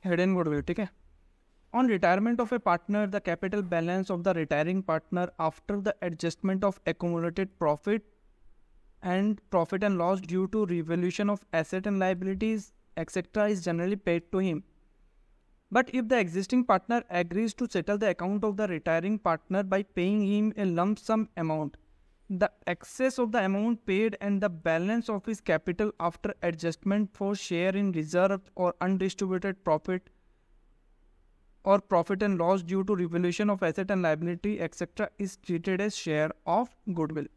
Hidden goodwill, ठीक है। On retirement of a partner, the capital balance of the retiring partner after the adjustment of accumulated profit and loss due to revaluation of asset and liabilities, etc., is generally paid to him. But if the existing partner agrees to settle the account of the retiring partner by paying him a lump sum amount, the excess of the amount paid and the balance of his capital after adjustment for share in reserve or undistributed profit or profit and loss due to revaluation of asset and liability etc. is treated as share of goodwill.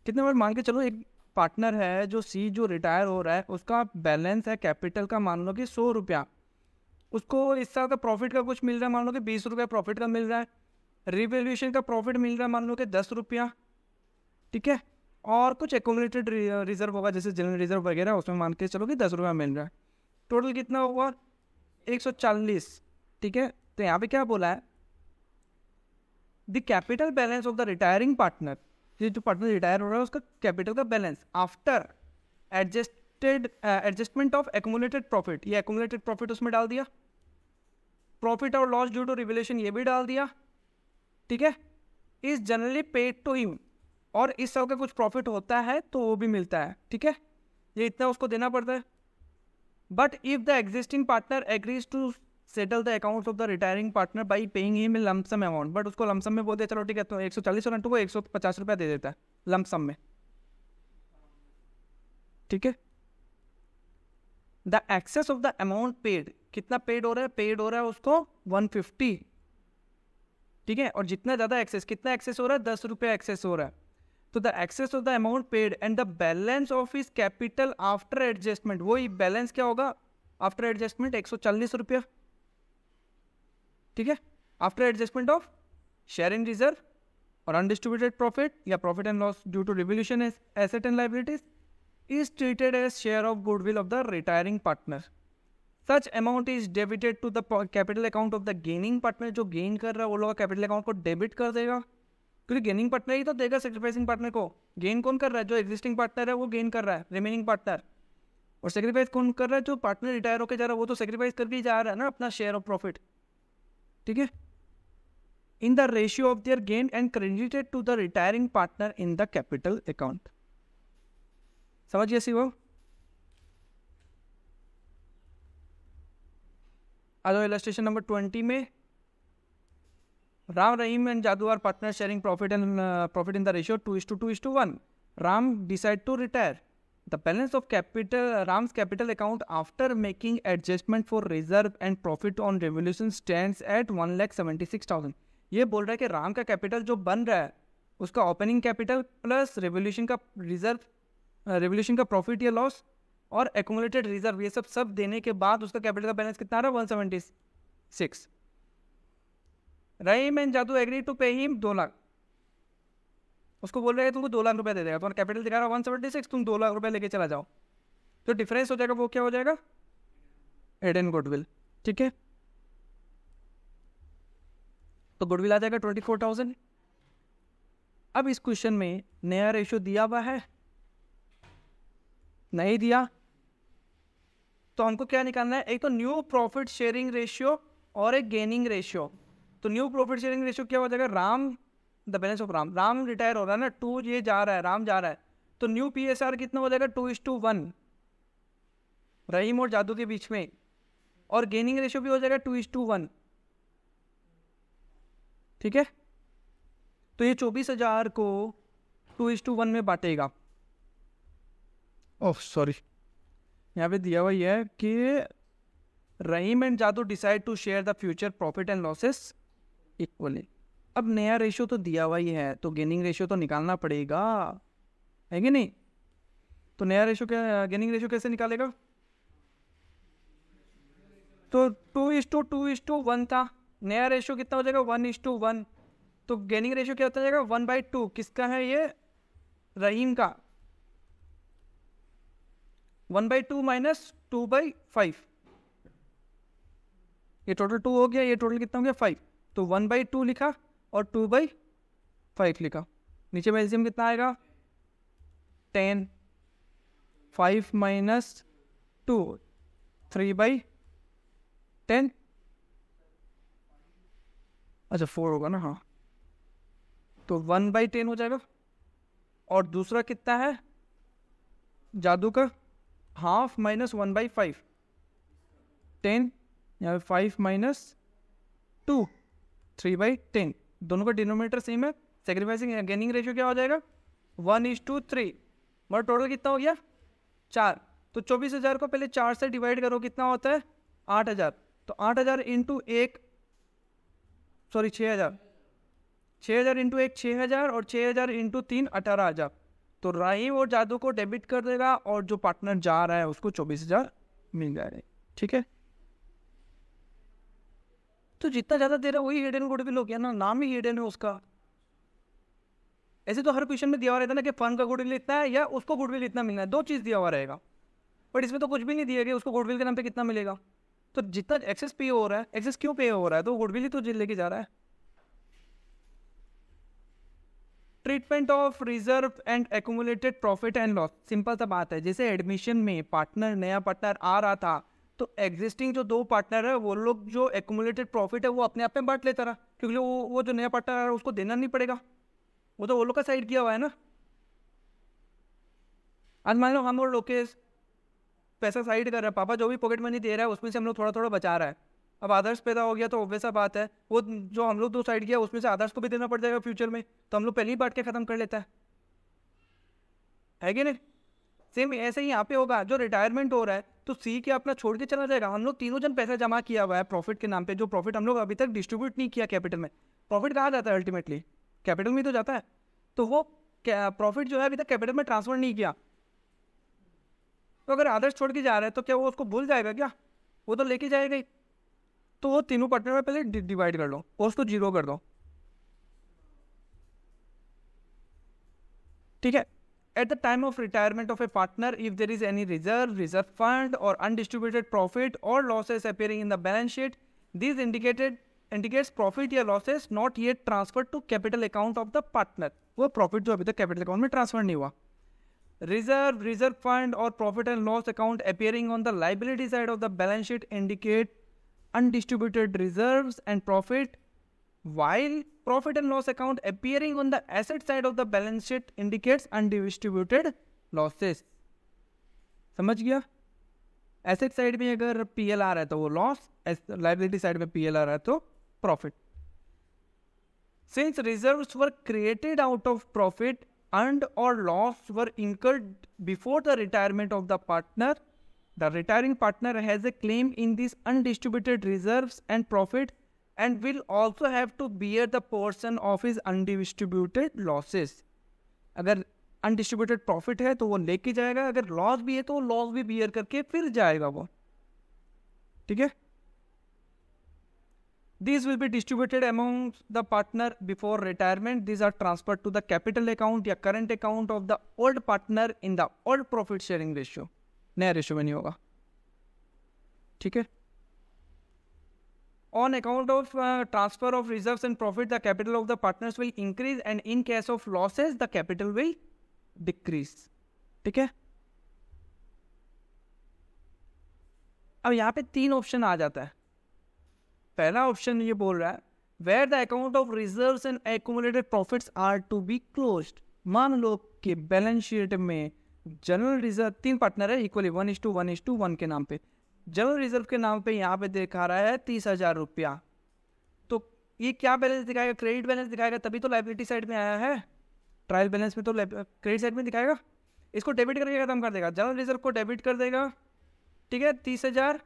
कितने बार मान के चलो एक partner है जो जो retire हो रहा है, उसका बैलेंस है कैपिटल का मान लो कि 100 रुपया, उसको इस साल का प्रॉफिट का कुछ मिल रहा है, मान लो कि 20 रुपया प्रॉफिट का मिल रहा है, रिवैल्यूएशन का प्रॉफिट मिल रहा है मान लो कि 10 रुपया, ठीक है, और कुछ एक्यूमुलेटेड रिजर्व होगा जैसे जनरल रिजर्व वगैरह, उसमें मान के चलो कि 10 रुपया मिल रहा है, टोटल कितना हुआ 140, ठीक है। तो यहाँ पे क्या बोला है, the capital balance of the retiring partner, ये जो पार्टनर रिटायर हो रहा है उसका कैपिटल का balance after adjustment of accumulated profit, ये एक्यूमुलेटेड प्रॉफिट उसमें डाल दिया, प्रॉफिट और लॉस ड्यू टू रिवैल्यूएशन ये भी डाल दिया, ठीक है, is generally paid to him, और इस साल का कुछ प्रॉफिट होता है तो वो भी मिलता है, ठीक है, ये इतना उसको देना पड़ता है। But if the existing partner agrees to settle the accounts of the retiring partner by paying him a lump sum amount, but उसको लंप सम में बोल दिया चलो ठीक है, तो 140 और को 150 रुपया दे देता है लंप सम में, ठीक है। The excess of the amount paid, कितना पेड हो रहा है, पेड हो रहा है उसको 150, ठीक है, और जितना ज्यादा एक्सेस, कितना एक्सेस हो रहा है 10 रुपया एक्सेस हो रहा है, तो the excess of the amount paid and the balance of his capital after adjustment, वही बैलेंस क्या होगा आफ्टर एडजस्टमेंट 140 रुपया, ठीक है, after adjustment of share in reserve और अनडिस्ट्रीब्यूटेड प्रॉफिट या profit and loss due to revaluation asset and liabilities is treated as share of goodwill of the retiring partner. Such amount is debited to the capital account of the gaining partner, जो gain कर रहा है वो लोग capital account को debit कर देगा, क्योंकि गेनिंग पार्टनर ही तो देगा सेक्रीफाइसिंग पार्टनर को। गेन कौन कर रहा है, जो एग्जिस्टिंग पार्टनर है वो गेन कर रहा है, रिमेनिंग पार्टनर, और सेक्रीफाइस कौन कर रहा है, जो पार्टनर रिटायर होकर जा रहा है वो तो सेक्रीफाइस करके ही जा रहा है ना अपना शेयर ऑफ प्रॉफिट, ठीक है, in the ratio of their gain and credited to the retiring partner in the capital account. समझिए सी वो। आ जाओ इलस्ट्रेशन नंबर 20 में। Ram, Rahim and Jadu are partner sharing profit in the ratio 2:2:1. Ram decide to retire. The balance of Ram's capital account after making adjustment for reserve and profit on revolution stands at 1,76,000. ये बोल रहा है कि राम का capital जो बन रहा है उसका ओपनिंग कैपिटल प्लस रेवोल्यूशन का रिजर्व, रेवोल्यूशन का प्रॉफिट या लॉस और एक्यूमुलेटेड रिजर्व, ये सब देने के बाद उसका कैपिटल का बैलेंस कितना आ रहा है 176. Rahim and Jadu agree to pay him 2 lakh, उसको बोल रहे हैं तुमको 2 लाख रुपया दे देगा, तुम्हारा कैपिटल दिखा रहा है 176, तुम 2 लाख रुपया लेके चला जाओ, तो डिफरेंस हो जाएगा वो क्या हो जाएगा, हिडन गुडविल, ठीक है। तो गुडविल आ जाएगा 24,000। अब इस क्वेश्चन में नया रेशियो दिया हुआ है, नहीं दिया, तो हमको क्या निकालना है, एक तो न्यू प्रॉफिट शेयरिंग रेशियो और एक गेनिंग रेशियो। तो न्यू प्रॉफिट शेयरिंग रेशियो क्या हो जाएगा, Ram the balance of Ram retire हो रहा है ना, 2 ये जा रहा है, राम जा रहा है, तो न्यू PSR कितना हो जाएगा 2:1 रहीम और जादू के बीच में, और गेनिंग रेशियो भी हो जाएगा 2:1, ठीक है। तो ये 24,000 को 2:1 में बांटेगा। ओह सॉरी, यहाँ पे दिया हुआ यह है कि Rahim and Jadu decide to share the future profit and losses equally. अब नया रेशियो तो दिया हुआ ही है, तो गेनिंग रेशियो तो निकालना पड़ेगा, है कि नहीं। तो नया रेशियो क्या, गेनिंग रेशियो कैसे निकालेगा, तो 2:2:1 था, नया रेशियो कितना हो जाएगा 1:1, तो गेनिंग रेशियो क्या होता जाएगा 1/2, किसका है ये, रहीम का, 1/2 माइनस 2/5, ये टोटल 2 हो गया, ये टोटल कितना हो गया 5, तो 1/2 लिखा और 2/5 लिखा, नीचे में एलसीएम कितना आएगा 10, 5 माइनस 2 3/10 अच्छा 4 होगा ना, हाँ, तो 1/10 हो जाएगा। और दूसरा कितना है जादू का, हाफ माइनस 1/5, 10, यहाँ पे 5 माइनस 2, 3/10, दोनों का डिनोमिनेटर सेम है। सेक्रीफाइसिंग गेनिंग रेशियो क्या हो जाएगा 1:3, मतलब टोटल कितना हो गया 4। तो 24,000 को पहले 4 से डिवाइड करो, कितना होता है 8,000। तो 8,000 इंटू एक, सॉरी 6,000, 6,000 इंटू एक 6,000, और 6,000 इंटू 3 18,000। तो राहिम और जादू को डेबिट कर देगा, और जो पार्टनर जा रहा है उसको 24,000 मिल जाएगा। ठीक है, तो जितना ज़्यादा दे रहा है वही हिडन गुडविल हो गया ना, नाम ही हिडन है उसका। ऐसे तो हर क्वेश्चन में दिया हुआ रहता है ना कि फंड का गुडविल इतना है या उसको गुडविल इतना मिलना है, 2 चीज़ दिया हुआ रहेगा। बट इसमें तो कुछ भी नहीं दिया गया, उसको गुडविल के नाम पे कितना मिलेगा। तो जितना एक्सेस पे हो रहा है, एक्सेस क्यों पे हो रहा है, तो गुडविल ही तो लेके जा रहा है। Treatment of reserve and accumulated profit and loss, simple सा बात है। जैसे एडमिशन में पार्टनर, नया पार्टनर आ रहा था, तो एग्जिस्टिंग जो 2 पार्टनर है वो लोग जो एक्यूमुलेटेड प्रॉफिट है वो अपने आप में बांट लेता रहा, क्योंकि वो जो नया पार्टनर है उसको देना नहीं पड़ेगा, वो तो वो लोग का साइड किया हुआ है ना। आज मान लो हम और लोकेश पैसा साइड कर रहे हैं, पापा जो भी पॉकेट मनी दे रहा है उसमें से हम लोग थोड़ा थोड़ा बचा रहा है। अब आदर्श पैदा हो गया तो वैसा बात है, वो जो हम लोग 2 साइड किया उसमें से आदर्श को भी देना पड़ जाएगा फ्यूचर में, तो हम लोग पहले ही बांट के खत्म कर लेता है कि नहीं। सेम ऐसे ही यहाँ पे होगा, जो रिटायरमेंट हो रहा है तो सी के अपना छोड़ के चला जाएगा। हम लोग तीनों जन पैसा जमा किया हुआ है प्रॉफिट के नाम पे, जो प्रॉफिट हम लोग अभी तक डिस्ट्रीब्यूट नहीं किया कैपिटल में। प्रॉफिट कहाँ जाता है अल्टीमेटली, कैपिटल में तो जाता है। तो वो प्रॉफिट जो है अभी तक कैपिटल में ट्रांसफर नहीं किया, तो अगर आदर्श छोड़ के जा रहा है तो क्या वो उसको भूल जाएगा क्या, वो तो लेके जाएगा ही। तो वो तीनों पार्टनर में पहले डिवाइड कर लो और उसको 0 कर दो। ठीक है, at the time of retirement of a partner, if there is any reserve fund or undistributed profit or losses appearing in the balance sheet, these indicates profit या losses not yet transferred to capital account of the partner। वो profit जो अभी तक capital account में transfer नहीं हुआ। reserve fund or profit and loss account appearing on the liability side of the balance sheet indicate undistributed reserves and profit, while profit and loss account appearing on the asset side of the balance sheet indicates undistributed losses। समझ गया, asset side में अगर PL आ रहा है तो वो loss, liability side में PL आ रहा है तो profit. Since reserves were created out of profit earned or loss were incurred before the retirement of the partner, the retiring partner has a claim in these undistributed reserves and profit and will also have to bear the portion of his undistributed losses। अगर undistributed profit है तो वो लेके जाएगा, अगर loss भी है तो लॉस भी बियर करके फिर जाएगा वो। ठीक है, these will be distributed among the partner before retirement। these are transferred to the capital account या current account of the old partner in the old profit sharing ratio, नया रेशियो में नहीं होगा। ठीक है, on account of transfer of reserves and profit, the capital of the partners will increase and in case of losses the capital will decrease। ठीक है, अब यहाँ पे 3 ऑप्शन आ जाता है। पहला ऑप्शन ये बोल रहा है where the account of reserves and accumulated profits are to be closed. मान लो कि बैलेंस शीट में जनरल रिजर्व 3 पार्टनर है इक्वली 1:1:1 के नाम पे, जनरल रिजर्व के नाम पे यहाँ पे दिखा रहा है 30,000 रुपया। तो ये क्या बैलेंस दिखाएगा, क्रेडिट बैलेंस दिखाएगा, तभी तो लाइबिलिटी साइड में आया है। ट्रायल बैलेंस में तो क्रेडिट साइड में दिखाएगा, इसको डेबिट करके खत्म कर देगा। जनरल रिजर्व को डेबिट कर देगा, ठीक है, 30,000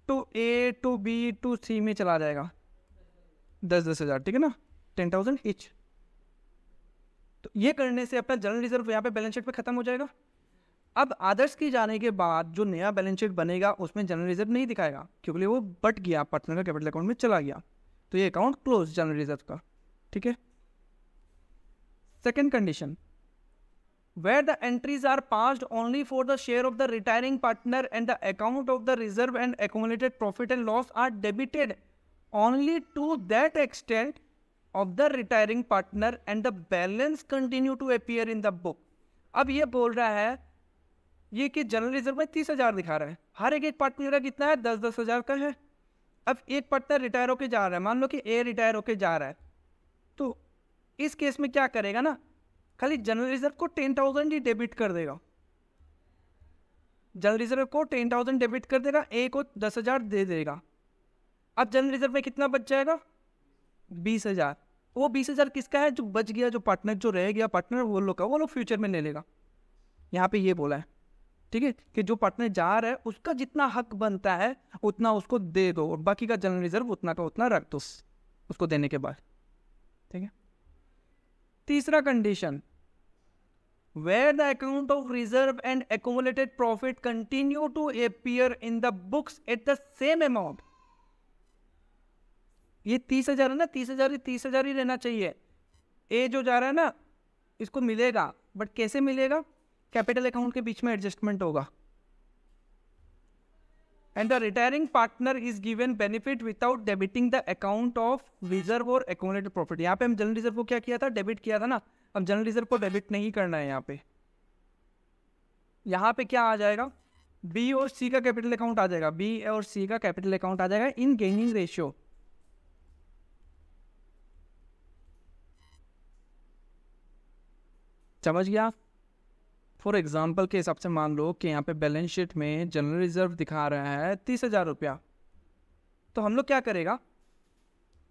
to A to B to C में चला जाएगा 10,000, ठीक है ना, 10,000 ईच। तो ये करने से अपना जनरल रिजर्व यहाँ पे बैलेंस शीट पे खत्म हो जाएगा। अब आदर्श की जाने के बाद जो नया बैलेंस शीट बनेगा उसमें जनरल रिजर्व नहीं दिखाएगा, क्योंकि वो बट गया, पार्टनर का कैपिटल अकाउंट में चला गया, तो ये अकाउंट क्लोज जनरल रिजर्व का। ठीक है, second condition where the entries are passed only for the share of the retiring partner and the account of the reserve and accumulated profit and loss are debited only to that extent of the retiring partner and the balance continue to appear in the book। अब ये बोल रहा है ये कि general reserve में 30,000 दिखा रहा है, हर एक पार्टनर का कितना है 10,000 का है, अब एक पार्टनर रिटायर होके जा रहा है, मान लो कि ए रिटायर होके जा रहा है, तो इस केस में क्या करेगा ना, खाली जनरल रिजर्व को 10,000 ही डेबिट कर देगा, जनरल रिजर्व को 10,000 डेबिट कर देगा, ए को 10,000 दे देगा। अब जनरल रिजर्व में कितना बच जाएगा, 20,000। वो 20,000 किसका है, जो बच गया, जो पार्टनर जो रह गया पार्टनर वो लोग का, वो लोग फ्यूचर में ले लेगा। यहाँ पे ये बोला है, ठीक है, कि जो पार्टनर जा रहा है उसका जितना हक बनता है उतना उसको दे दो, और बाकी का जनरल रिजर्व उतना का उतना रख दो उसको देने के बाद, ठीक है। तीसरा condition, where the account of reserve and accumulated profit continue to appear in the books at the same amount। ये 30,000 है ना, 30,000 ही रहना चाहिए। ए जो जा रहा है ना इसको मिलेगा, बट कैसे मिलेगा, कैपिटल अकाउंट के बीच में एडजस्टमेंट होगा। And the retiring partner is given benefit without debiting the account of reserve और एक्यूमुलेटेड प्रॉफिट। यहाँ पे हम जनरल रिजर्व को क्या किया था, डेबिट किया था ना, अब जनरल रिजर्व को डेबिट नहीं करना है। यहाँ पे क्या आ जाएगा, बी और सी का कैपिटल अकाउंट आ जाएगा, बी और सी का कैपिटल अकाउंट आ जाएगा इन गेनिंग रेशियो। समझ गया। फॉर एग्जाम्पल के हिसाब से मान लो कि यहाँ पे बैलेंस शीट में जनरल रिजर्व दिखा रहा है 30,000 रुपया, तो हम लोग क्या करेगा,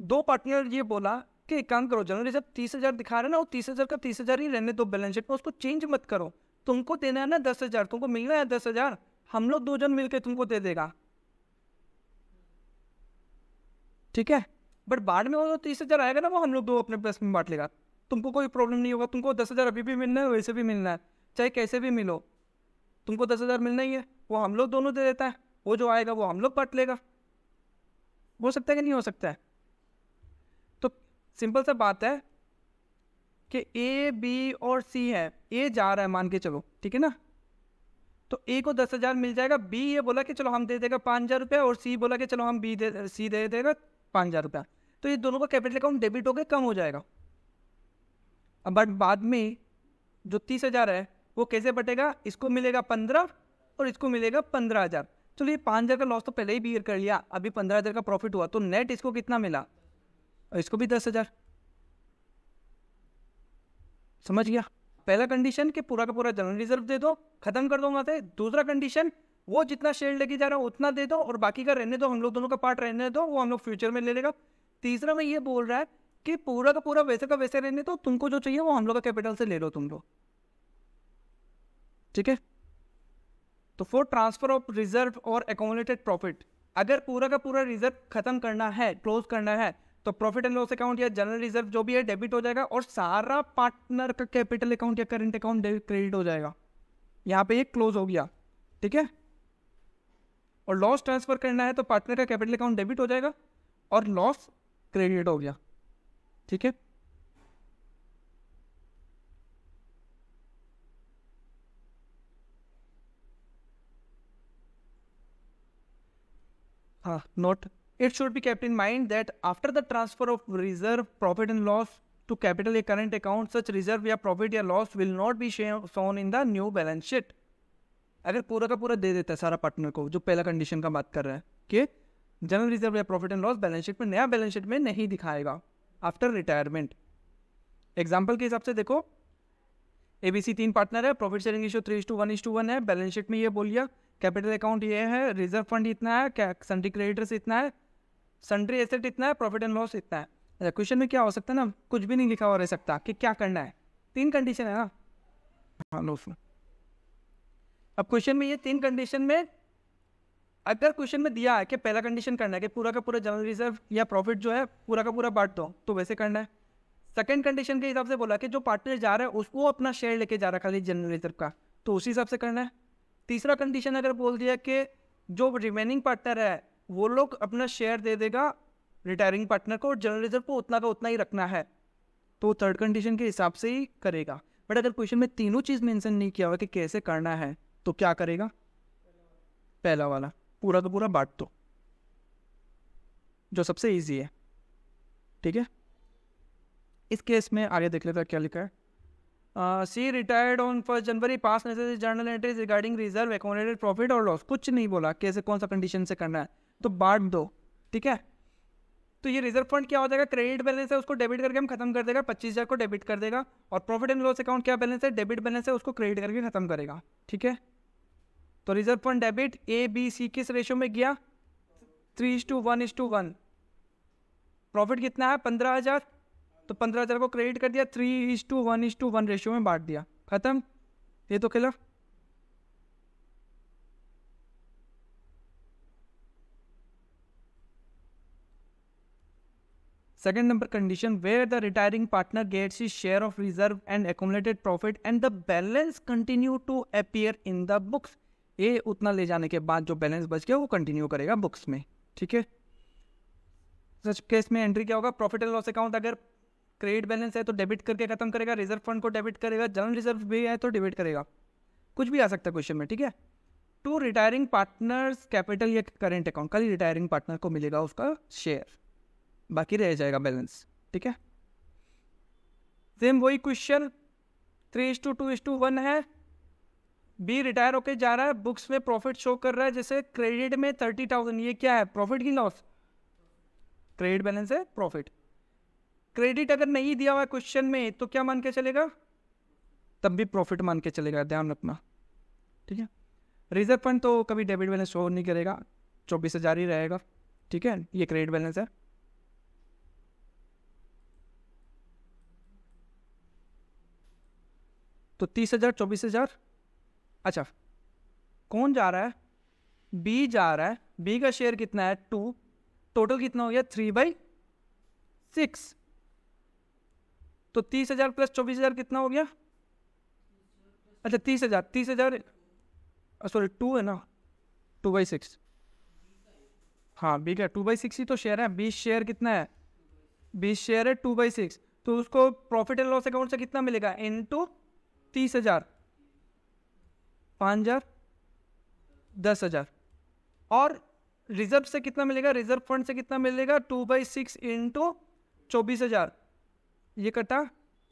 दो पार्टनर ये बोला कि एक काम करो, जनरल रिजर्व 30,000 दिखा रहा है ना, वो 30,000 का 30,000 ही रहने दो बैलेंस शीट में, उसको चेंज मत करो। तुमको देना है ना 10,000, तुमको मिलना है 10,000, हम लोग दो जन मिलकर तुमको दे देगा, ठीक है। बट बाद में वो 30,000 आएगा ना, वो हम लोग दो अपने प्लस में बांट लेगा, तुमको कोई प्रॉब्लम नहीं होगा। तुमको 10,000 अभी भी मिलना है, वैसे भी मिलना है, चाहे कैसे भी मिलो, तुमको 10,000 मिलना ही है, वो हम लोग दोनों दे देता है, वो जो आएगा वो हम लोग बांट लेगा। हो सकता है कि नहीं हो सकता है। तो सिंपल सा बात है कि ए बी और सी है, ए जा रहा है मान के चलो, ठीक है ना, तो ए को 10,000 मिल जाएगा, बी ये बोला कि चलो हम दे देगा 5,000 रुपया, और सी बोला कि चलो हम सी दे देगा 5,000 रुपया, तो ये दोनों का कैपिटल अकाउंट डेबिट होकर कम हो जाएगा। अब बट बाद में जो 30,000 है वो कैसे बटेगा, इसको मिलेगा 15 और इसको मिलेगा 15,000। चलो ये 5,000 का लॉस तो पहले ही बियर कर लिया, अभी 15,000 का प्रॉफिट हुआ, तो नेट इसको कितना मिला, और इसको भी 10,000। समझ गया। पहला कंडीशन कि पूरा का पूरा जनरल रिजर्व दे दो, खत्म कर दो वहां से। दूसरा कंडीशन, वो जितना शेयर लेके जा रहा है उतना दे दो, और बाकी का रहने दो, हम लोग दोनों का पार्ट रहने दो, वो हम लोग फ्यूचर में ले लेगा। तीसरा में ये बोल रहा है कि पूरा का पूरा वैसे का वैसे रहने दो, तुमको जो चाहिए वो हम लोग का कैपिटल से ले लो तुम लोग, ठीक है। तो फॉर ट्रांसफर ऑफ रिजर्व और एक्यूमुलेटेड प्रॉफिट, अगर पूरा का पूरा रिजर्व खत्म करना है, क्लोज करना है, तो प्रॉफिट एंड लॉस अकाउंट या जनरल रिजर्व जो भी है डेबिट हो जाएगा, और सारा पार्टनर का कैपिटल अकाउंट या करंट अकाउंट क्रेडिट हो जाएगा। यहाँ पे ये क्लोज हो गया, ठीक है। और लॉस ट्रांसफर करना है तो पार्टनर का कैपिटल अकाउंट डेबिट हो जाएगा और लॉस क्रेडिट हो गया, ठीक है। हाँ, note, it should be kept in mind that after the transfer of reserve, profit and loss to capital या current account, such reserve या profit या loss will not be shown in the new balance sheet। अगर पूरा का पूरा दे देता है सारा पार्टनर को, जो पहला कंडीशन का बात कर रहा है कि जनरल रिजर्व या profit and loss balance sheet में, नया बैलेंस शीट में नहीं दिखाएगा आफ्टर रिटायरमेंट। एग्जाम्पल के हिसाब से देखो, एबीसी 3 पार्टनर है, प्रॉफिट शेयरिंग रेशियो 3:1:1 है, बैलेंस शीट में ये बोल लिया, कैपिटल अकाउंट ये है, रिजर्व फंड इतना है, सन्ड्री क्रेडिटर्स इतना है, सन्ड्री एसेट इतना है, प्रॉफिट एंड लॉस इतना है। अच्छा, क्वेश्चन में क्या हो सकता है ना, कुछ भी नहीं लिखा हुआ रह सकता कि क्या करना है, 3 कंडीशन है ना। हाँ लो, अब क्वेश्चन में ये 3 कंडीशन में, अगर क्वेश्चन में दिया है कि पहला कंडीशन करना है कि पूरा का पूरा जनरल रिजर्व या प्रॉफिट जो है पूरा का पूरा बांट दो, तो वैसे करना है। सेकंड कंडीशन के हिसाब से बोला कि जो पार्टनर जा रहा है उसको अपना शेयर लेके जा रहा है खाली जनरल रिजर्व का, तो उसी हिसाब से करना है। तीसरा कंडीशन अगर बोल दिया कि जो रिमेनिंग पार्टनर है वो लोग अपना शेयर दे देगा रिटायरिंग पार्टनर को, और जनरल रिजर्व को उतना का उतना ही रखना है, तो थर्ड कंडीशन के हिसाब से ही करेगा। बट अगर क्वेश्चन में तीनों चीज़ मेंशन नहीं किया हुआ कि कैसे करना है, तो क्या करेगा, पहला वाला पूरा का पूरा बांट दो, जो सबसे इजी है, ठीक है। इस केस में आगे देख लेते हैं क्या लिखा है। C retired on 1 January, pass necessary journal entries regarding reserve, accumulated profit और लॉस, कुछ नहीं बोला कैसे कौन सा कंडीशन से करना है, तो बांट दो। ठीक है। तो ये रिजर्व फंड क्या हो जाएगा, क्रेडिट बैलेंस है उसको डेबिट करके हम खत्म कर देगा, 25,000 को डेबिट कर देगा। और प्रॉफिट एंड लॉस अकाउंट क्या बैलेंस है, डेबिट बैलेंस है उसको क्रेडिट करके खत्म करेगा, ठीक है। तो reserve fund debit A B C किस रेशियो में गया, 3:1:1। प्रॉफिट कितना है 15,000, तो 15,000 को क्रेडिट कर दिया, 3:1:1 रेशियो में बांट दिया, खत्म। ये तो clear. Second number condition, where the retiring partner gets his share of reserve and accumulated profit and the balance continue to appear in the books। ये उतना ले जाने के बाद जो बैलेंस बच गया वो कंटिन्यू करेगा बुक्स में, ठीक है। सच केस में एंट्री क्या होगा, प्रॉफिट एंड लॉस अकाउंट अगर क्रेडिट बैलेंस है तो डेबिट करके खत्म करेगा, रिजर्व फंड को डेबिट करेगा, जनरल रिजर्व भी है तो डेबिट करेगा, कुछ भी आ सकता है क्वेश्चन में, ठीक है। टू रिटायरिंग पार्टनर्स कैपिटल या करेंट अकाउंट, खाली रिटायरिंग पार्टनर को मिलेगा उसका शेयर, बाकी रह जाएगा बैलेंस, ठीक है। सेम वही क्वेश्चन 3:2:1 है। बी रिटायर होके जा रहा है, बुक्स में प्रॉफिट शो कर रहा है, जैसे क्रेडिट में 30,000, ये क्या है प्रॉफिट की लॉस, क्रेडिट बैलेंस है प्रॉफिट। क्रेडिट अगर नहीं दिया हुआ है क्वेश्चन में तो क्या मान के चलेगा, तब भी प्रॉफिट मान के चलेगा, ध्यान रखना, ठीक है। रिजर्व फंड तो कभी डेबिट बैलेंस शो नहीं करेगा, 24,000 ही रहेगा, ठीक है, ये क्रेडिट बैलेंस है। तो 30,000 24,000, अच्छा कौन जा रहा है, बी जा रहा है, बी का शेयर कितना है 2, टोटल कितना हो गया 3/6। तो 30,000 प्लस 24,000 कितना हो गया, अच्छा 30,000 सॉरी 2 है ना, 2/6, हाँ बी का 2/6 ही तो शेयर है, 20 शेयर कितना है, 20 शेयर है 2/6, तो उसको प्रॉफिट एंड लॉस अकाउंट से कितना मिलेगा इनटू 30,000, 5,000, 10,000। और रिजर्व से कितना मिलेगा, रिजर्व फंड से कितना मिलेगा 2/6 इंटू 24,000, ये कटा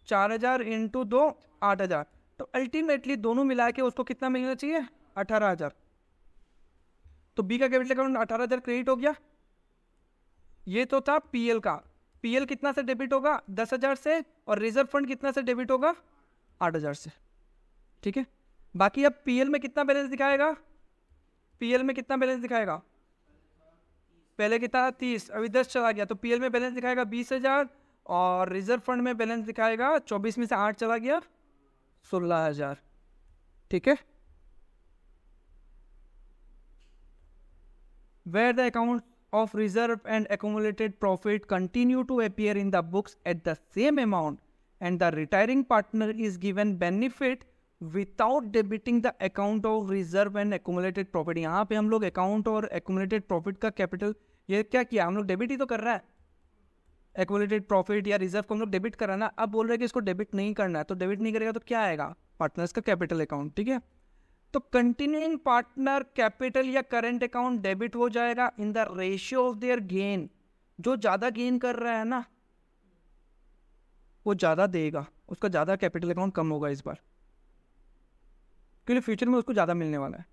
4,000 इंटू 2 8,000। तो अल्टीमेटली दोनों मिला के उसको कितना मिलना चाहिए 18,000। तो बी का कैपिटल अकाउंट 18,000 क्रेडिट हो गया। ये तो था पीएल का, पीएल कितना से डेबिट होगा 10,000 से, और रिजर्व फंड कितना से डेबिट होगा 8,000 से, ठीक है। बाकी अब पीएल में कितना बैलेंस दिखाएगा, पीएल में कितना बैलेंस दिखाएगा, पहले कितना 30, अभी 10 चला गया, तो पीएल में बैलेंस दिखाएगा 20,000, और रिजर्व फंड में बैलेंस दिखाएगा 24 में से 8 चला गया 16,000, ठीक है। Where the account of reserve and accumulated profit continue to appear in the books at the same amount and the retiring partner is given benefit without debiting the account of reserve and accumulated profit। यहाँ पे हम लोग account और accumulated profit का capital ये क्या किया, हम लोग डेबिट ही तो कर रहा है, accumulated profit या रिजर्व को हम लोग डेबिट कर रहा है ना। अब बोल रहे हैं कि इसको डेबिट नहीं करना है, तो डेबिट नहीं करेगा तो क्या आएगा, पार्टनर्स का कैपिटल अकाउंट, ठीक है। तो कंटिन्यूइंग पार्टनर कैपिटल या करंट अकाउंट डेबिट हो जाएगा इन the ratio of their gain. जो ज्यादा गेन कर रहा है ना वो ज्यादा देगा, उसका ज्यादा कैपिटल अकाउंट कम होगा इस बार, क्योंकि फ्यूचर में उसको ज्यादा मिलने वाला है।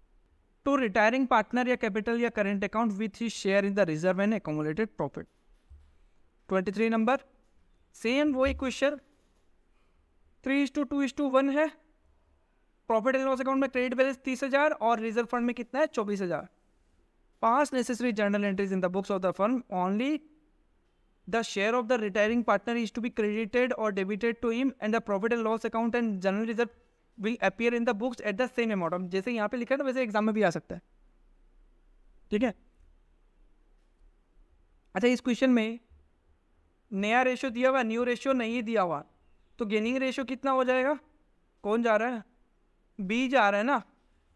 टू रिटायरिंग पार्टनर या कैपिटल या current account with his share in the reserve and accumulated profit. 23 number same वही क्वेश्चन 3:2:1 है। प्रॉफिट एंड लॉस अकाउंट में क्रेडिट बैलेंस 30,000 और रिजर्व फंड में कितना है 24,000। Pass necessary journal entries in the books of the firm, only the share of the retiring partner is to be credited और debited to him and the profit and loss account and general reserve will appear in the books at the same amount. जैसे यहाँ पे लिखा है ना वैसे exam में भी आ सकता है, ठीक है। अच्छा इस क्वेश्चन में नया रेशियो दिया हुआ, न्यू रेशियो नहीं दिया हुआ, तो गेनिंग रेशियो कितना हो जाएगा, कौन जा रहा है बी जा रहा है ना,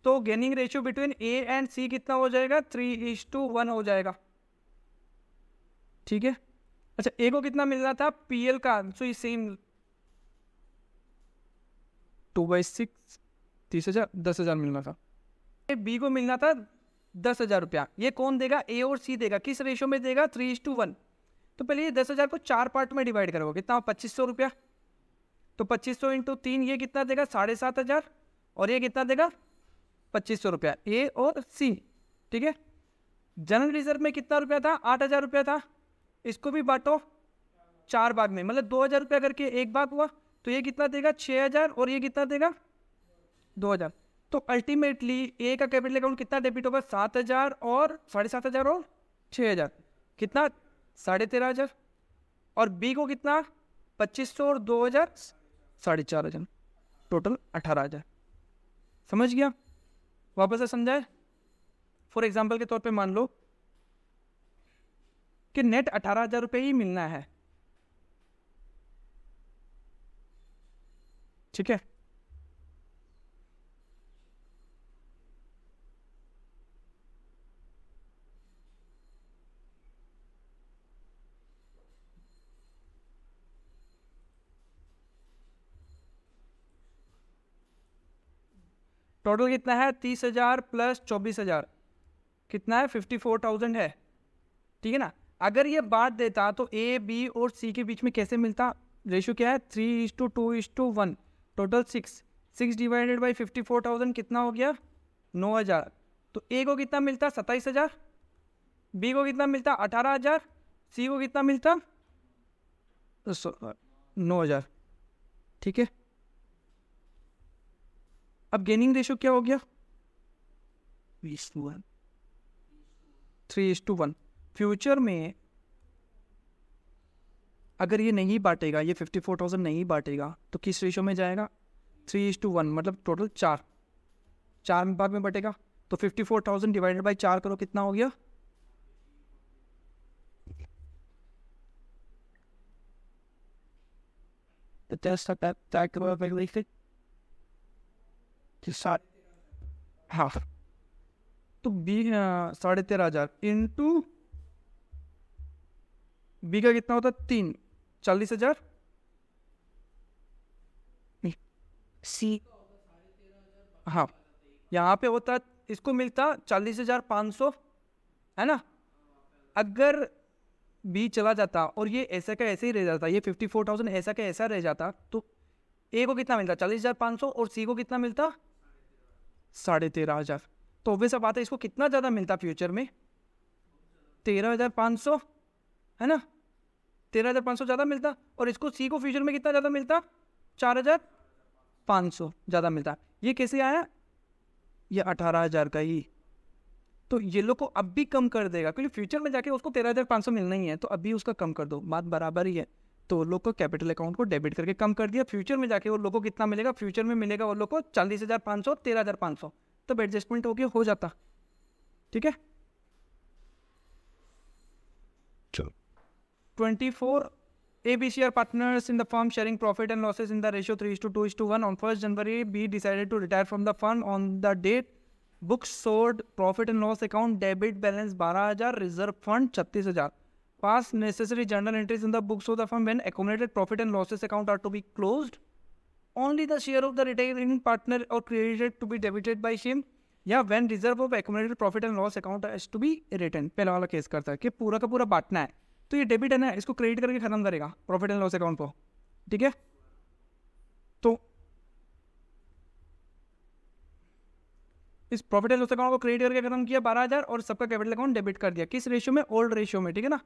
तो gaining ratio between A and C कितना हो जाएगा 3:1 हो जाएगा, ठीक है। अच्छा ए को कितना मिलना था पीएल का, सो सेम 2/6 30,000 10,000 मिलना था, बी को मिलना था 10,000 रुपया। ये कौन देगा, ए और सी देगा, किस रेशियो में देगा 3:1। तो पहले ये 10,000 को 4 पार्ट में डिवाइड करोगे, कितना 2,500 रुपया, तो 2,500 इंटू 3 ये कितना देगा 7,500, और ये कितना देगा 2,500 रुपया, ए और सी, ठीक है। जनरल रिजर्व में कितना रुपया था? 8,000 रुपया था। इसको भी बांटो 4 भाग में, मतलब 2,000 रुपया करके एक भाग हुआ, तो ये कितना देगा? 6,000, और ये कितना देगा? 2,000। तो अल्टीमेटली ए का कैपिटल अकाउंट कितना डेबिट होगा? 7,000 और 7,500 और 6,000, कितना? 13,500। और बी को कितना? 2,500 और 2,000, 4,500, टोटल 18,000। समझ गया? वापस से समझाए? फॉर एग्जाम्पल के तौर पे मान लो कि नेट 18,000 रुपये ही मिलना है, ठीक है? टोटल कितना है? 30,000 प्लस 24,000, कितना है? 54,000 है, ठीक है ना? अगर ये बांट देता तो ए बी और सी के बीच में कैसे मिलता? रेशियो क्या है? 3:2:1, टोटल 6 डिवाइडेड बाई 54,000 कितना हो गया? 9,000। तो ए को कितना मिलता? 27,000, बी को कितना मिलता? 18,000, सी को कितना मिलता? 9,000, ठीक है? अब गेनिंग रेशियो क्या हो गया? 3:1। फ्यूचर में अगर ये नहीं बांटेगा, ये 54,000 नहीं बांटेगा, तो किस रेशियो में जाएगा? 3:1, मतलब टोटल 4 भाग में बटेगा। तो 54,000 डिवाइडेड बाई 4 करो, कितना हो गया? हाँ, तो बी 13,500 इंटू बी का कितना होता? 3, 40,000। सी, हाँ, यहाँ पे होता, इसको मिलता 40,500, है ना? अगर बी चला जाता और ये ऐसा का ऐसे ही रह जाता, ये 54,000 ऐसा का ऐसा रह जाता, तो ए को कितना मिलता? 40,500, और सी को कितना मिलता? 13,500। तो ऑब्वियस बात है, इसको कितना ज़्यादा मिलता फ्यूचर में? 13,500, है ना? 13,500 ज़्यादा मिलता, और इसको सी को फ्यूचर में कितना ज़्यादा मिलता? 4,500 ज़्यादा मिलता। ये कैसे आया? ये 18,000 का ही। तो ये लोग को अब भी कम कर देगा, क्योंकि फ्यूचर में जाके उसको 13,500 मिलना ही है, तो अभी उसका कम कर दो, बात बराबर ही है। तो लोग को कैपिटल अकाउंट को डेबिट करके कम कर दिया। फ्यूचर में जाके वो लोग को कितना मिलेगा? फ्यूचर में मिलेगा वो लोग को 40,500, 13,500, तब एडजस्टमेंट हो जाता, ठीक है? 24 ABC are partners in the firm sharing profit and losses in the ratio 3:2:1. On 1st January, B decided to retire from the fund. On the date, books showed profit and loss account debit balance 12,000, reserve fund 36,000. Pass necessary journal entries in the books of the firm when accumulated profit and losses account are to be closed. Only the share of the retiring partner or credited to be debited by him, या when reserve of accumulated profit and loss account has to be written. पहला वाला case करता है कि पूरा का पूरा बांटना है, तो ये डेबिट है ना, इसको क्रेडिट करके खत्म करेगा प्रॉफिट एंड लॉस अकाउंट को, ठीक है? तो इस प्रॉफिट एंड लॉस अकाउंट को क्रेडिट करके खत्म किया 12,000, और सबका कैपिटल अकाउंट डेबिट कर दिया। किस रेशियो में? ओल्ड रेशियो में, ठीक है ना?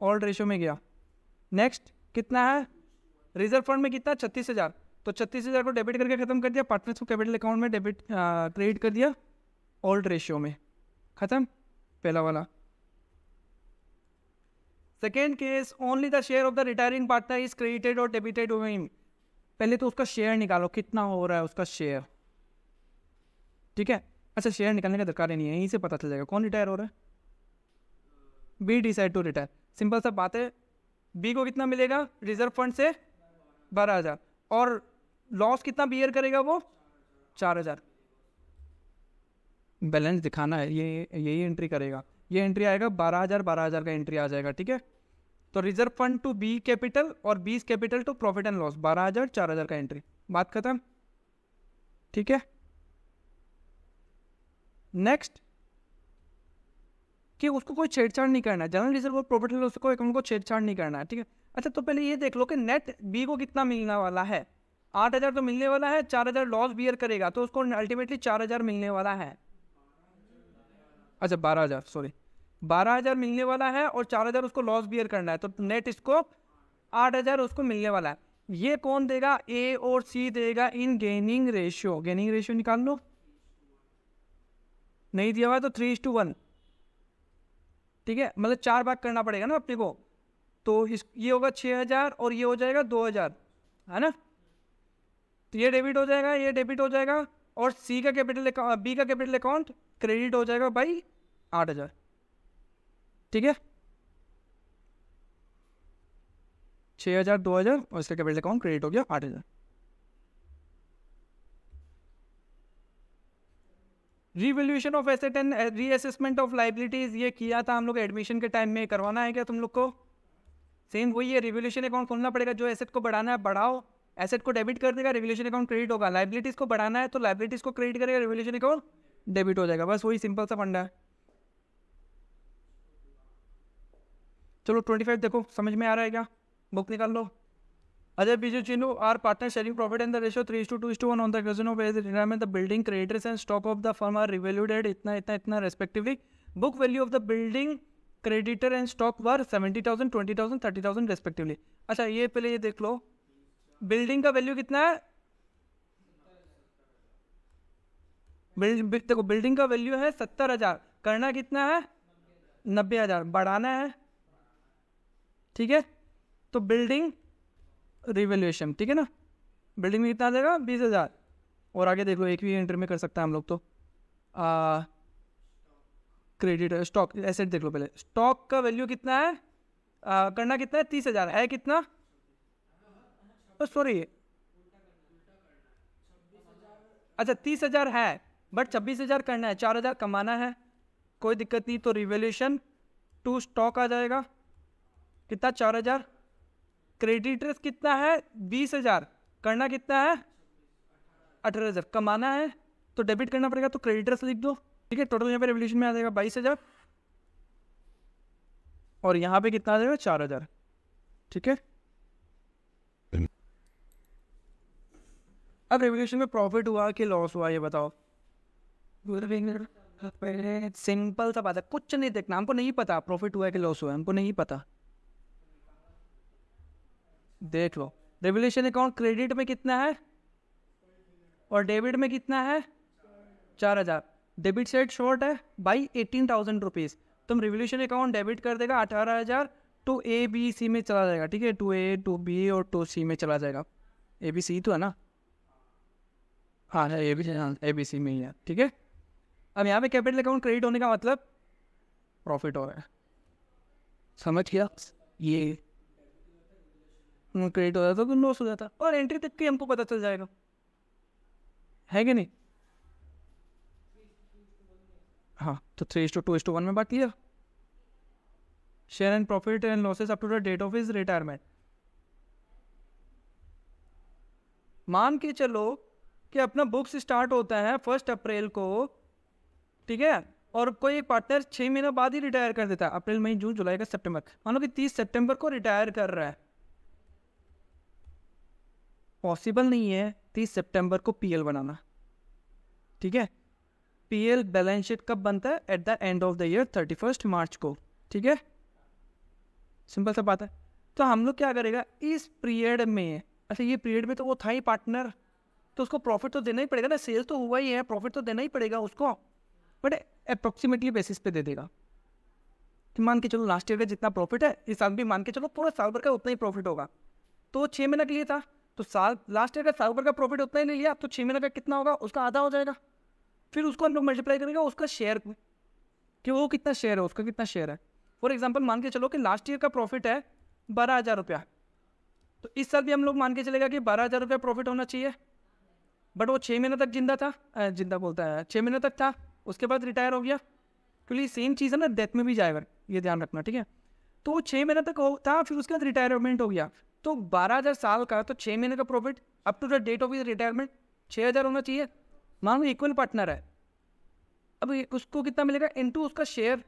ओल्ड रेशियो में गया। नेक्स्ट कितना है? रिजर्व फंड में कितना? 36,000। तो 36,000 को डेबिट करके खत्म कर दिया, पार्टनर्स को कैपिटल अकाउंट में डेबिट क्रेडिट कर दिया, ओल्ड रेशियो में, खत्म पहला वाला। Second case, only the share of the retiring partner is credited और डेबिटेड टू हिम। पहले तो उसका शेयर निकालो, कितना हो रहा है उसका शेयर, ठीक है? अच्छा, शेयर निकालने का दरकार ही नहीं है, यहीं से पता चल जाएगा कौन रिटायर हो रहा है। B decide to retire, simple सा बात है। बी को कितना मिलेगा? रिजर्व फंड से 12,000, और लॉस कितना बियर करेगा वो? 4,000। बैलेंस दिखाना है, ये यही एंट्री करेगा, ये एंट्री आएगा 12,000, 12,000 का एंट्री आ जाएगा, ठीक है? तो reserve fund to B capital और B capital to profit and loss, 12,000, 4,000 का एंट्री, बात खत्म, ठीक है? नेक्स्ट कि उसको कोई छेड़छाड़ नहीं करना है, जनरल रिजर्व और प्रॉफिट एंड लॉस को अकाउंट को छेड़छाड़ नहीं करना है, ठीक है? अच्छा, तो पहले ये देख लो कि नेट बी को कितना मिलने वाला है। 8,000 तो मिलने वाला है, 4,000 लॉस बियर करेगा, तो उसको अल्टीमेटली 4,000 मिलने वाला है। अच्छा 12,000, सॉरी, 12,000 मिलने वाला है और 4,000 उसको लॉस बियर करना है, तो नेट इसको 8,000 उसको मिलने वाला है। ये कौन देगा? ए और सी देगा in gaining ratio. Gaining ratio निकाल लो, नहीं दिया हुआ तो 3:1, ठीक है, मतलब 4 भाग करना पड़ेगा ना अपने को, तो ये होगा 6,000 और ये हो जाएगा 2,000, है ना। तो ये डेबिट हो जाएगा, ये डेबिट हो जाएगा, और सी का कैपिटल बी का कैपिटल अकाउंट क्रेडिट हो जाएगा बाई 8,000, ठीक है। 6,000 2,000 और इसका कैपिटल अकाउंट क्रेडिट हो गया 8,000। Revaluation of asset and reassessment of liabilities, ये किया था हम लोग एडमिशन के टाइम में, करवाना है क्या तुम लोग को? सेम वही है, रिवैल्यूएशन अकाउंट खोलना पड़ेगा। जो एसेट को बढ़ाना है बढ़ाओ, एसेट को डेबिट कर देगा, रिवैल्यूएशन अकाउंट क्रेडिट होगा। लाइबिलिटीज को बढ़ाना है तो लाइबिलिटीज को क्रेडिट करेगा, रिवैल्यूएशन अकाउंट डेबिट हो जाएगा। बस वही सिंपल सा फंडा है। चलो 25 देखो, समझ में आ रहा है क्या? बुक निकाल लो। Ajay Biju Chinnu are partner sharing profit and the ratio 3:2:1 on the occasion of retirement the building creditors and stock of the firm are revalued at इतना इतना इतना respectively. Book value of the building creditor and stock were 70,000 20,000 30,000 respectively. अच्छा ये पहले ये देख लो, building का value कितना है? देखो बिल्डिंग का वैल्यू है 70,000, करना कितना है? 90,000, बढ़ाना है, ठीक है। तो बिल्डिंग रिवैल्यूएशन, ठीक है ना, बिल्डिंग में कितना देगा? 20,000। और आगे देख लो, एक भी एंटर में कर सकता है हम लोग तो। क्रेडिट स्टॉक एसेट देख लो पहले, स्टॉक का वैल्यू कितना है? करना कितना है? 30,000 है कितना? सॉरी, अच्छा 30,000 है बट 26,000 करना है, 4,000 कमाना है, कोई दिक्कत नहीं। तो रिवैल्यूएशन टू स्टॉक आ जाएगा कितना? 4,000। क्रेडिटर्स कितना है? 20,000, करना कितना है? 18,000, कमाना है तो डेबिट करना पड़ेगा, तो क्रेडिटर्स लिख दो, ठीक है। टोटल यहाँ पे रिवैल्यूएशन में आ जाएगा 22,000 और यहाँ पे कितना आ जाएगा? 4,000, ठीक है। अब रिवैल्यूएशन में प्रॉफिट हुआ कि लॉस हुआ ये बताओ। सिंपल सा बात है, कुछ नहीं देखना, हमको नहीं पता प्रॉफिट हुआ है कि लॉस हुआ है, हमको नहीं पता। देख लो रिवैल्यूएशन अकाउंट क्रेडिट में कितना है और डेबिट में कितना है? 4,000। डेबिट साइड शॉर्ट है बाई 18,000 रुपीज़, तुम रिवैल्यूएशन अकाउंट डेबिट कर देगा 18,000 टू ए बी सी में चला जाएगा, ठीक है। टू ए टू बी और टू सी में चला जाएगा। ए बी सी तो है ना, हाँ ए बी सी में ही है, ठीक है। अब यहाँ पे कैपिटल अकाउंट क्रेडिट होने का मतलब प्रॉफिट हो रहा है, समझ गया? ये क्रेडिट हो जाता तो लॉस हो जाता, और एंट्री तक की हमको पता चल जाएगा, है कि नहीं? हाँ, तो 3:2:1 में बात किया। Share and profit and losses up to the date of his retirement. मान के चलो कि अपना बुक्स स्टार्ट होता है 1 अप्रैल को, ठीक है, और कोई एक पार्टनर 6 महीने बाद ही रिटायर कर देता है, अप्रैल मई जून जुलाई का सितंबर, मान लो कि 30 सितंबर को रिटायर कर रहा है। पॉसिबल नहीं है 30 सितंबर को पीएल बनाना, ठीक है। पीएल बैलेंस शीट कब बनता है? At the end of the year 31 मार्च को, ठीक है। सिंपल सा बात है। तो हम लोग क्या करेगा इस पीरियड में? अच्छा ये पीरियड में तो वो था ही पार्टनर, तो उसको प्रॉफिट तो देना ही पड़ेगा ना, सेल्स तो हुआ ही है, प्रॉफिट तो देना ही पड़ेगा उसको, बट अप्रोक्सीमेटली बेसिस पे दे देगा। कि मान के चलो लास्ट ईयर का जितना प्रॉफिट है इस साल भी मान के चलो पूरा साल भर का उतना ही प्रॉफिट होगा, तो 6 महीने के लिए था, तो साल लास्ट ईयर का साल भर का प्रॉफिट उतना ही ले लिया, तो 6 महीने का कितना होगा? उसका आधा हो जाएगा। फिर उसको हम लोग मल्टीप्लाई करेंगे उसका शेयर कि वो कितना शेयर है, उसका कितना शेयर है। फॉर एग्जाम्पल मान के चलो कि लास्ट ईयर का प्रॉफिट है 12,000 रुपया, तो इस साल भी हम लोग मान के चलेगा कि 12,000 रुपया प्रॉफिट होना चाहिए, बट वो 6 महीने तक जिंदा था, जिंदा बोलता है 6 महीने तक था, उसके बाद रिटायर हो गया, क्योंकि सेम चीज़ है ना, डेथ में भी जाएगा, ये ध्यान रखना, ठीक है। तो वो 6 महीने तक था, फिर उसके बाद रिटायरमेंट हो गया, तो 12,000 साल का, तो 6 महीने का profit up to the date of retirement 6,000 होना चाहिए। मान लो इक्वल पार्टनर है, अब उसको कितना मिलेगा? इनटू उसका शेयर,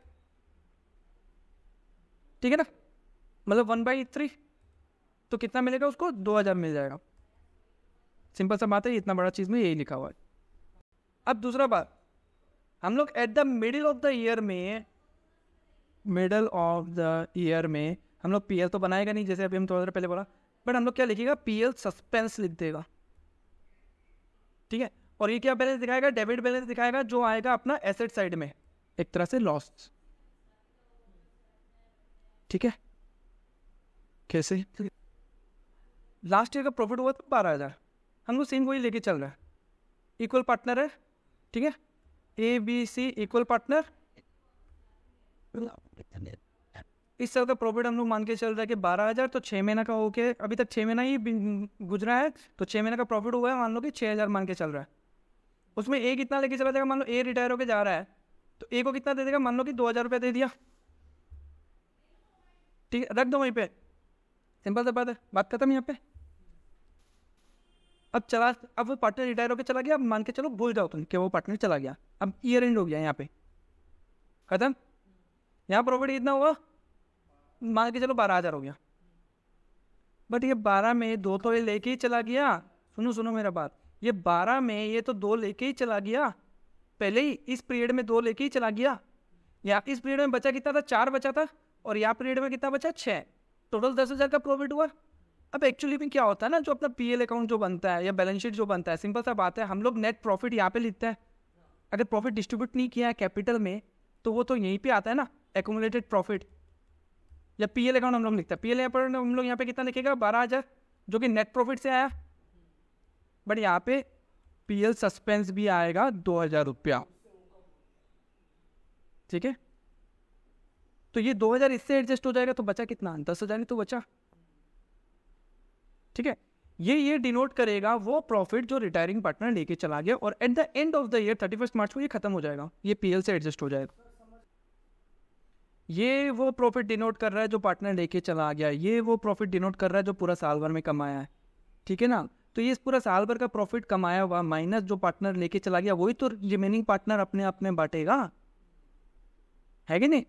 ठीक है ना, मतलब 1/3, तो कितना मिलेगा उसको? 2,000 मिल जाएगा। सिंपल सा बात है, इतना बड़ा चीज़ में यही लिखा हुआ है। अब दूसरा बात, हम लोग at the middle of the year में मिडल ऑफ द ईयर में हम लोग पीएल तो बनाएगा नहीं, जैसे अभी हम थोड़ा देर पहले बोला, बट हम लोग क्या लिखेगा, पीएल सस्पेंस लिख देगा, ठीक है। और ये क्या बैलेंस दिखाएगा, डेबिट बैलेंस दिखाएगा, जो आएगा अपना एसेट साइड में, एक तरह से लॉस, ठीक है। कैसे, लास्ट ईयर का प्रॉफिट हुआ था 12,000, हम लोग सेम वही लेके चल रहे हैं, इक्वल पार्टनर है, ठीक है, A B C equal partner. इस साल का प्रॉफिट हम लोग मान के चल रहा है कि 12,000, तो 6 महीना का होके अभी तक 6 महीना ही गुजरा है, तो 6 महीने का प्रॉफिट हुआ है, मान लो कि 6,000 मान के चल रहा है। उसमें ए कितना लेके चला जाएगा, मान लो ए रिटायर होके जा रहा है, तो ए को कितना दे देगा, मान लो कि 2,000 रुपये दे दिया, ठीक है, रख दो वहीं पे, सिंपल सा बात है, बात खत्म यहाँ पे। अब वो पार्टनर रिटायर होकर चला गया, अब मान के चलो भूल जाओ तुम कि वो पार्टनर चला गया, अब ईयर एंड हो गया, यहाँ पे खत्म। यहाँ प्रॉफिट कितना हुआ, मान के चलो 12,000 हो गया, बट ये 12 में 2 तो ये लेके ही चला गया, सुनो मेरा बात, ये 12 में ये तो 2 लेके ही चला गया, पहले ही इस पीरियड में 2 लेके ही चला गया, या इस पीरियड में बचा कितना था, 4 बचा था, और यहाँ पीरियड में कितना बचा, 6, टोटल 10,000 का प्रॉफिट हुआ। अब एक्चुअली में क्या होता है ना, जो अपना पीएल अकाउंट जो बनता है या बैलेंस शीट जो बनता है, सिंपल सा बात है, हम लोग नेट प्रॉफिट यहाँ पे लिखते हैं, अगर प्रॉफिट डिस्ट्रीब्यूट नहीं किया है कैपिटल में, तो वो तो यहीं पे आता है ना, एक्यूमुलेटेड प्रॉफिट, या पीएल अकाउंट हम लोग लिखते हैं, पीएल यहाँ पर हम लोग यहाँ पे कितना लिखेगा, 12,000, जो कि नेट प्रॉफिट से आया, बट यहाँ पे पीएल सस्पेंस भी आएगा 2,000 रुपया, ठीक है। तो ये 2,000 इससे एडजस्ट हो जाएगा, तो बचा कितना, 10,000 ही तो बचा, ठीक है। ये डिनोट करेगा वो प्रॉफिट जो रिटायरिंग पार्टनर लेके चला गया, और at the end of the year 31 मार्च को ये खत्म हो जाएगा, ये पीएल से एडजस्ट हो जाएगा। ये वो प्रॉफिट डिनोट कर रहा है जो पार्टनर लेके चला गया, ये वो प्रॉफिट डिनोट कर रहा है जो पूरा साल भर में कमाया है, ठीक है ना। तो ये इस पूरा साल भर का प्रॉफिट कमाया हुआ माइनस जो पार्टनर लेके चला गया, वही तो रिमेनिंग पार्टनर अपने आप में बांटेगा, है कि नहीं।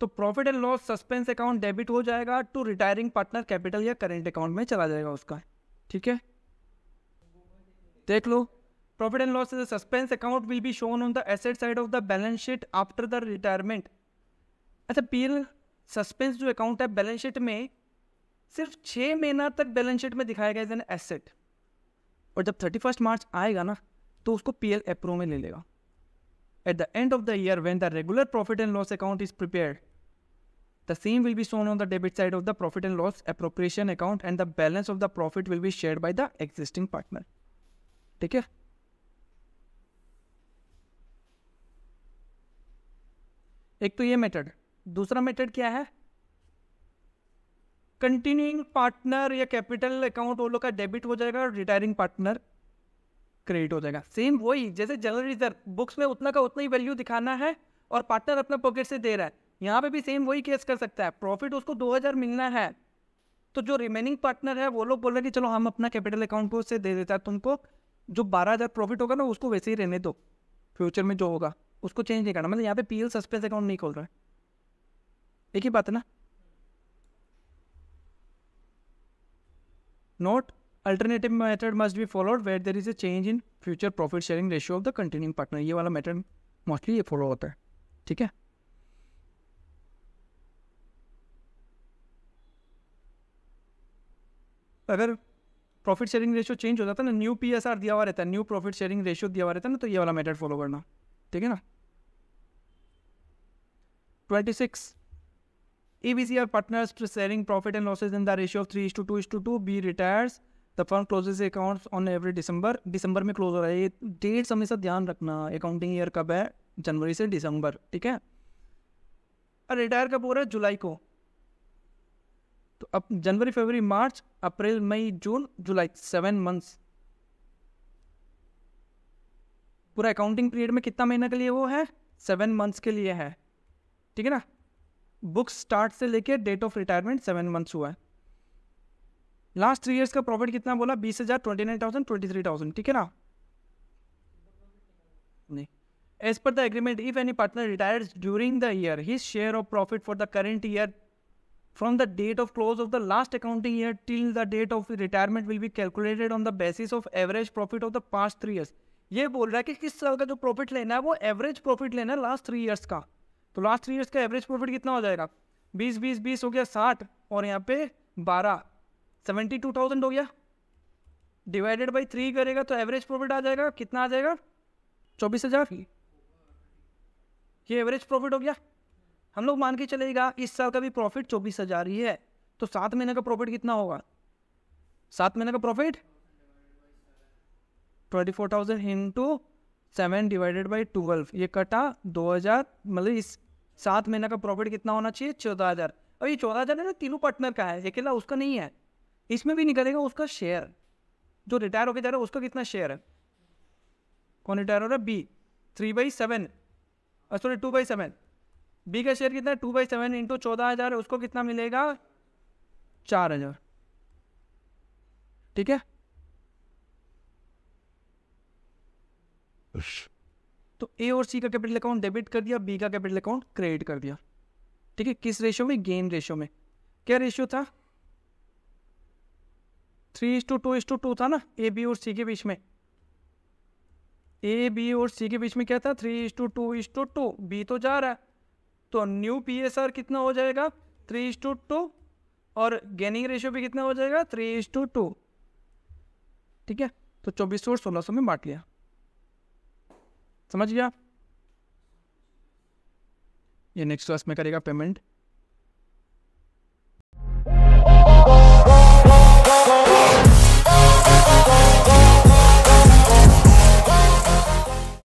तो profit and loss suspense account debit हो जाएगा टू रिटायरिंग पार्टनर कैपिटल या करेंट अकाउंट में चला जाएगा उसका, ठीक है। देख लो, profit and loss suspense account will be shown on the asset side of the balance sheet after the retirement. अच्छा, पीएल सस्पेंस जो अकाउंट है बैलेंस शीट में सिर्फ 6 महीना तक बैलेंस शीट में दिखाया गया एज एन एसेट, और जब 31 मार्च आएगा ना, तो उसको पीएल अप्रूव में ले लेगा। At the end of the year when the regular profit and loss account is prepared, the same will be shown on the debit side of the profit and loss appropriation account, and the balance of the profit will be shared by the existing partner, ठीक है। एक तो ये method, दूसरा method क्या है, continuing partner या capital account वो लोग का डेबिट हो जाएगा और रिटायरिंग पार्टनर क्रेडिट हो जाएगा। सेम वही जैसे जनरल रिजर्व बुक्स में उतना का उतना ही वैल्यू दिखाना है और पार्टनर अपना पॉकेट से दे रहा है, यहाँ पे भी सेम वही केस कर सकता है। प्रॉफिट उसको 2,000 मिलना है, तो जो रिमेनिंग पार्टनर है वो लोग बोल रहे हैं कि चलो हम अपना कैपिटल अकाउंट को से दे देता है तुमको, जो 12,000 प्रॉफिट होगा ना उसको वैसे ही रहने दो, फ्यूचर में जो होगा उसको चेंज नहीं करना। मतलब यहाँ पे पीएल सस्पेंस अकाउंट नहीं खोल रहा है, एक ही बात है ना। Note, alternative method must be followed where there is a change in future profit sharing ratio of the continuing partner. ये वाला मेथड मोस्टली ये फॉलो होता है, ठीक है। अगर प्रॉफिट शेयरिंग रेशियो चेंज हो जाता है ना, न्यू पीएसआर दिया हुआ रहता है, न्यू प्रॉफिट शेयरिंग रेशियो दिया हुआ रहता है ना, तो ये वाला मेथड फॉलो करना, ठीक है ना। 26 EBCR partners to sharing profit and losses in the ratio of 3:2:2 B retires the firm closes accounts on every दिसंबर में क्लोज हो रहा है। ये डेट्स हमेशा ध्यान रखना, अकाउंटिंग ईयर कब है, जनवरी से दिसंबर, ठीक है। और रिटायर कब हो रहा है, जुलाई को, तो अब जनवरी फरवरी मार्च अप्रैल मई जून जुलाई 7 मंथ्स, पूरा अकाउंटिंग पीरियड में कितना महीना के लिए वो है, 7 मंथ्स के लिए है, ठीक है ना। बुक स्टार्ट से लेके डेट ऑफ रिटायरमेंट 7 मंथ्स हुआ है। लास्ट 3 इयर्स का प्रॉफिट कितना बोला, 20,000, 29,000, 23,000, ठीक है ना। नहीं, as per the agreement if any partner retires during the year his share of profit for the current year from the date of close of the last accounting year till the date of retirement will be calculated on the basis of average profit of the past 3 years। ये बोल रहा है कि किस साल का जो profit लेना है वो एवरेज प्रॉफिट लेना है लास्ट 3 ईयर्स का। तो लास्ट 3 ईयर्स का एवरेज प्रॉफिट कितना हो जाएगा? 20 हो गया 60, और यहाँ पे 12, 72,000 हो गया। डिवाइडेड बाई 3 करेगा तो एवरेज प्रॉफिट आ जाएगा, कितना आ जाएगा? 24,000। ये एवरेज प्रॉफिट हो गया। हम लोग मान के चलेगा इस साल का भी प्रॉफिट 24,000 ही है, तो 7 महीने का प्रॉफिट कितना होगा? 7 महीने का प्रॉफिट 24,000 इंटू 7 डिवाइडेड बाई 12, ये कटा 2,000, मतलब इस 7 महीने का प्रॉफिट कितना होना चाहिए? 14,000। अब ये 14,000 है ना, तीनों पार्टनर का है, अकेला उसका नहीं है। इसमें भी निकलेगा उसका शेयर, जो रिटायर होकर जा रहा है उसका कितना शेयर है? कौन रिटायर हो रहा है? बी। 3/7, सॉरी 2/7। बी का शेयर कितना है? 2/7 इंटू 14,000 है, उसको कितना मिलेगा? 4,000। ठीक है, तो ए और सी का कैपिटल अकाउंट डेबिट कर दिया, बी का कैपिटल अकाउंट क्रेडिट कर दिया। ठीक है, किस रेशियो में? गेन रेशियो में। क्या रेशियो था? 3:2:2 था ना, ए बी और सी के बीच में। ए बी और सी के बीच में क्या था? 3:2:2। बी तो जा रहा है, तो न्यू पी एस आर कितना हो जाएगा? 3:2, और गेनिंग रेशियो भी कितना हो जाएगा? 3:2। ठीक है, तो 2400 और 1600 में बांट लिया। समझ गया? ये नेक्स्ट क्लास में करेगा पेमेंट।